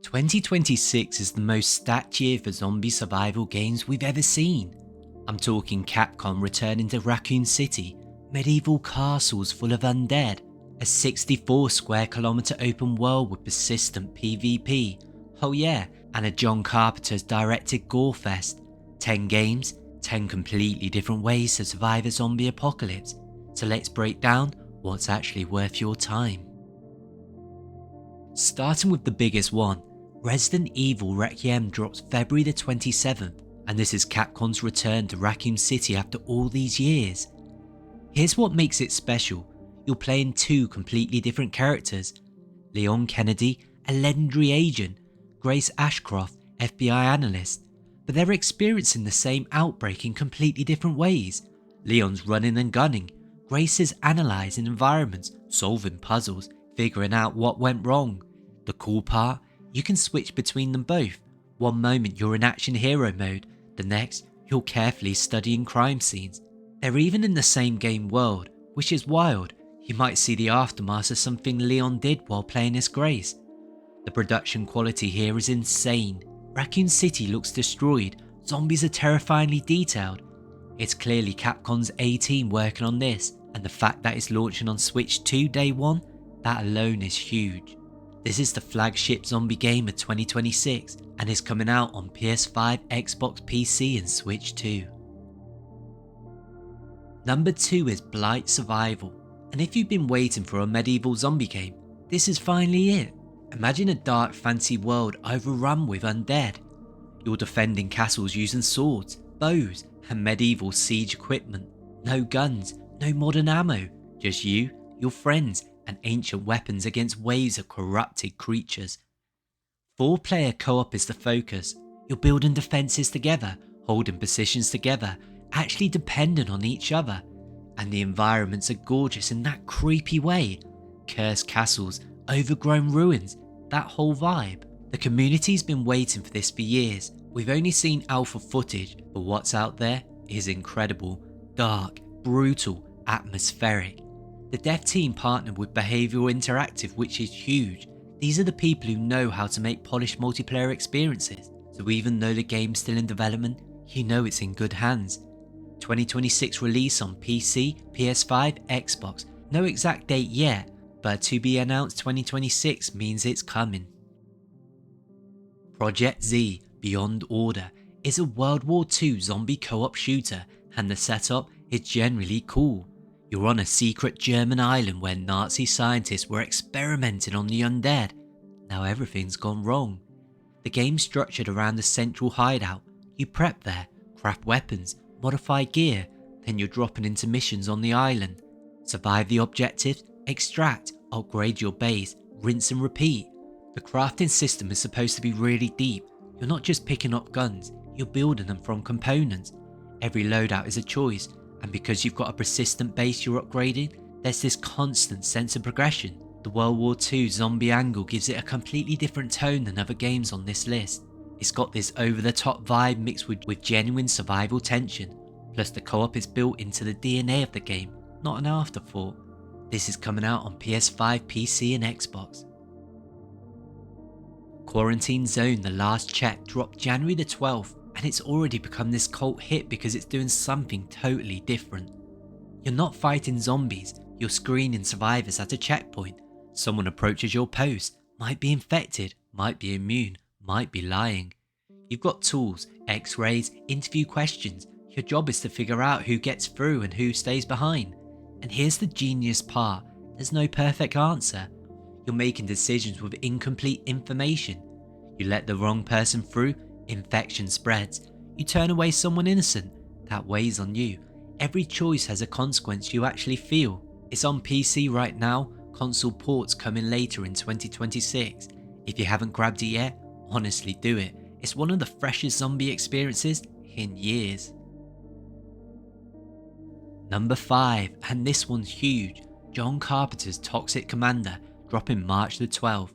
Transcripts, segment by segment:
2026 is the most stacked year for zombie survival games we've ever seen. I'm talking Capcom returning to Raccoon City, medieval castles full of undead, a 64 square kilometre open world with persistent PvP, oh yeah, and a John Carpenter-directed gore fest. 10 games, 10 completely different ways to survive a zombie apocalypse. So let's break down what's actually worth your time. Starting with the biggest one, Resident Evil Requiem drops February the 27th, and this is Capcom's return to Raccoon City after all these years. Here's what makes it special: you're playing two completely different characters, Leon Kennedy, a legendary agent, Grace Ashcroft, FBI analyst, but they're experiencing the same outbreak in completely different ways. Leon's running and gunning, Grace is analysing environments, solving puzzles, figuring out what went wrong. The cool part? You can switch between them both. One moment you're in action hero mode, the next you're carefully studying crime scenes. They're even in the same game world, which is wild. You might see the aftermath of something Leon did while playing as Grace. The production quality here is insane. Raccoon City looks destroyed, zombies are terrifyingly detailed. It's clearly Capcom's A-team working on this, and the fact that it's launching on Switch 2 day one, that alone is huge. This is the flagship zombie game of 2026 and is coming out on PS5, Xbox, PC and Switch 2. Number 2 is Blight Survival, and if you've been waiting for a medieval zombie game, this is finally it. Imagine a dark fantasy world overrun with undead. You're defending castles using swords, bows and medieval siege equipment. No guns, no modern ammo, just you, your friends and ancient weapons against waves of corrupted creatures. 4-player co-op is the focus. You're building defences together, holding positions together, actually dependent on each other. And the environments are gorgeous in that creepy way. Cursed castles, overgrown ruins, that whole vibe. The community's been waiting for this for years. We've only seen alpha footage, but what's out there is incredible. Dark, brutal, atmospheric. The dev team partnered with Behavioural Interactive, which is huge. These are the people who know how to make polished multiplayer experiences, so even though the game's still in development, you know it's in good hands. 2026 release on PC, PS5, Xbox, no exact date yet, but to be announced 2026 means it's coming. Projekt Z Beyond Order is a World War II zombie co-op shooter, and the setup is generally cool. You're on a secret German island where Nazi scientists were experimenting on the undead. Now everything's gone wrong. The game's structured around a central hideout. You prep there, craft weapons, modify gear, then you're dropping into missions on the island. Survive the objectives, extract, upgrade your base, rinse and repeat. The crafting system is supposed to be really deep. You're not just picking up guns, you're building them from components. Every loadout is a choice, and because you've got a persistent base you're upgrading, there's this constant sense of progression. The World War II zombie angle gives it a completely different tone than other games on this list. It's got this over-the-top vibe mixed with genuine survival tension, plus the co-op is built into the DNA of the game, not an afterthought. This is coming out on PS5, PC and Xbox. Quarantine Zone The Last Check dropped January the 12th, and it's already become this cult hit because it's doing something totally different. You're not fighting zombies, you're screening survivors at a checkpoint. Someone approaches your post, might be infected, might be immune, might be lying. You've got tools, x-rays, interview questions. Your job is to figure out who gets through and who stays behind. And here's the genius part, there's no perfect answer. You're making decisions with incomplete information. You let the wrong person through, infection spreads. You turn away someone innocent, that weighs on you. Every choice has a consequence you actually feel. It's on PC right now, console ports coming later in 2026. If you haven't grabbed it yet, honestly do it. It's one of the freshest zombie experiences in years. Number 5, and this one's huge, John Carpenter's Toxic Commando, dropping March the 12th.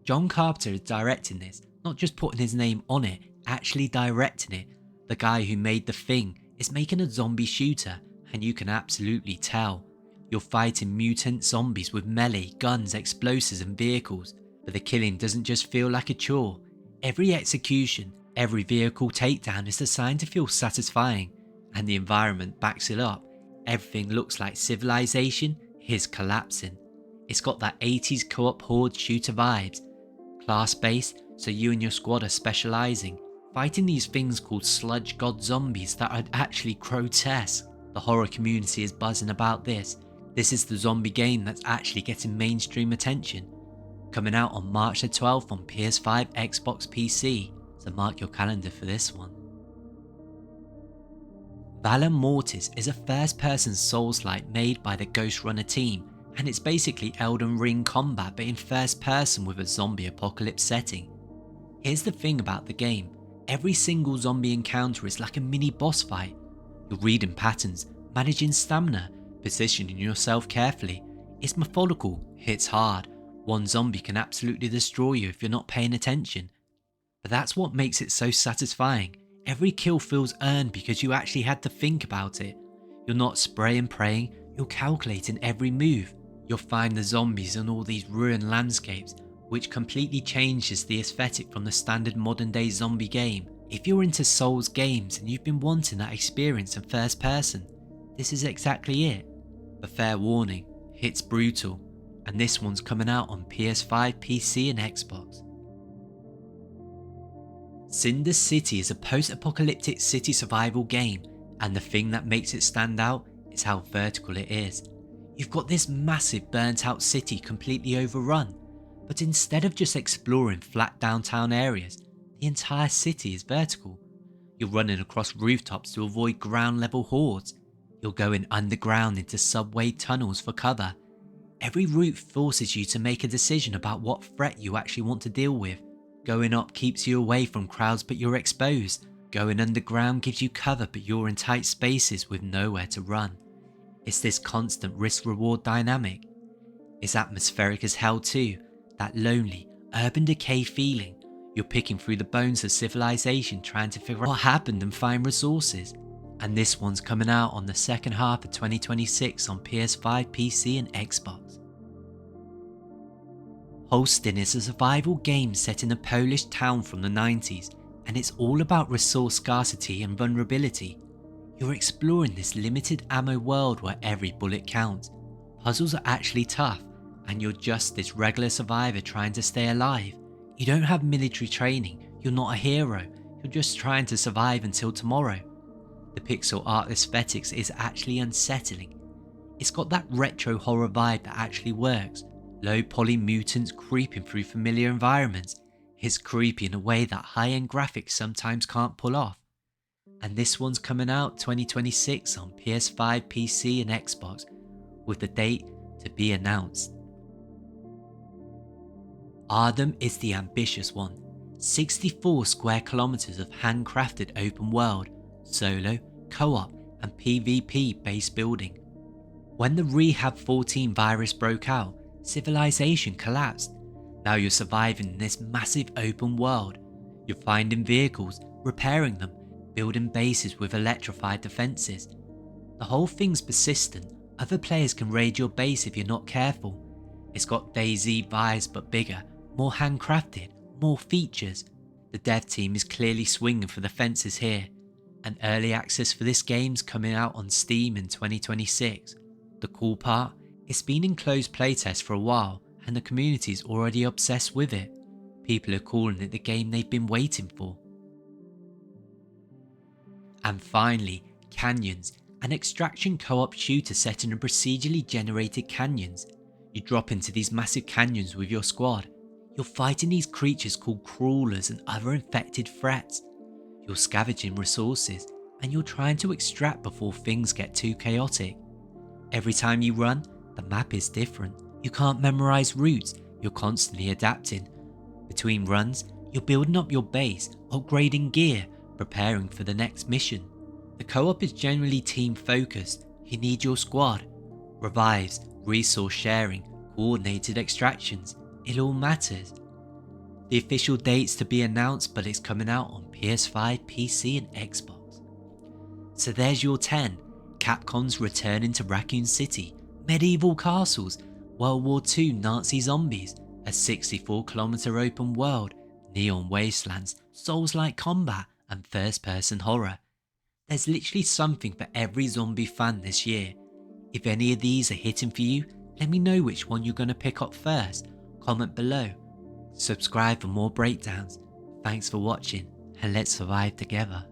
John Carpenter is directing this, not just putting his name on it, actually directing it. The guy who made The Thing is making a zombie shooter, and you can absolutely tell. You're fighting mutant zombies with melee, guns, explosives and vehicles. But the killing doesn't just feel like a chore. Every execution, every vehicle takedown is designed to feel satisfying, and the environment backs it up. Everything looks like civilization is collapsing. It's got that 80s co-op horde shooter vibes. Class-based, so you and your squad are specializing, fighting these things called sludge god zombies that are actually grotesque. The horror community is buzzing about this. This is the zombie game that's actually getting mainstream attention. Coming out on March the 12th on PS5, Xbox, PC, so mark your calendar for this one. Valor Mortis is a first-person Souls-like made by the Ghost Runner team, and it's basically Elden Ring combat but in first person with a zombie apocalypse setting. Here's the thing about the game, every single zombie encounter is like a mini boss fight. You're reading patterns, managing stamina, positioning yourself carefully. It's methodical, hits hard. One zombie can absolutely destroy you if you're not paying attention. But that's what makes it so satisfying. Every kill feels earned because you actually had to think about it. You're not spray and praying, you're calculating every move. You'll find the zombies in all these ruined landscapes, which completely changes the aesthetic from the standard modern day zombie game. If you're into Souls games and you've been wanting that experience in first person, this is exactly it. But fair warning, it's brutal, and this one's coming out on PS5, PC and Xbox. Cinder City is a post-apocalyptic city survival game, and the thing that makes it stand out is how vertical it is. You've got this massive burnt out city completely overrun, but instead of just exploring flat downtown areas, the entire city is vertical. You're running across rooftops to avoid ground level hordes. You're going underground into subway tunnels for cover. Every route forces you to make a decision about what threat you actually want to deal with. Going up keeps you away from crowds but you're exposed. Going underground gives you cover but you're in tight spaces with nowhere to run. It's this constant risk-reward dynamic. It's atmospheric as hell too, that lonely, urban decay feeling. You're picking through the bones of civilization trying to figure out what happened and find resources. And this one's coming out on the second half of 2026 on PS5, PC and Xbox. Holstin is a survival game set in a Polish town from the 90s, and it's all about resource scarcity and vulnerability. You're exploring this limited ammo world where every bullet counts. Puzzles are actually tough, and you're just this regular survivor trying to stay alive. You don't have military training, you're not a hero, you're just trying to survive until tomorrow. The pixel art aesthetics is actually unsettling. It's got that retro horror vibe that actually works. Low poly mutants creeping through familiar environments. It's creepy in a way that high-end graphics sometimes can't pull off. And this one's coming out 2026 on PS5, PC and Xbox, with the date to be announced. Ardem is the ambitious one. 64 square kilometers of handcrafted open world, solo, co-op and PvP based building. When the Rehab 14 virus broke out, civilization collapsed. Now you're surviving in this massive open world. You're finding vehicles, repairing them, building bases with electrified defences. The whole thing's persistent. Other players can raid your base if you're not careful. It's got DayZ vibes but bigger, more handcrafted, more features. The dev team is clearly swinging for the fences here. And early access for this game's coming out on Steam in 2026. The cool part, it's been in closed playtest for a while and the community's already obsessed with it. People are calling it the game they've been waiting for. And finally, Canyons, an extraction co-op shooter set in a procedurally generated canyons. You drop into these massive canyons with your squad. You're fighting these creatures called crawlers and other infected threats. You're scavenging resources and you're trying to extract before things get too chaotic. Every time you run, the map is different. You can't memorize routes, you're constantly adapting. Between runs, you're building up your base, upgrading gear, preparing for the next mission. The co-op is generally team focused. You need your squad. Revives, resource sharing, coordinated extractions, it all matters. The official date's to be announced, but it's coming out on PS5, PC and Xbox. So there's your 10. Capcom's returning to Raccoon City, medieval castles, World War II Nazi zombies, a 64-kilometer open world, neon wastelands, Souls-like combat, and first-person horror. There's literally something for every zombie fan this year. If any of these are hitting for you, let me know which one you're going to pick up first. Comment below. Subscribe for more breakdowns. Thanks for watching, and let's survive together.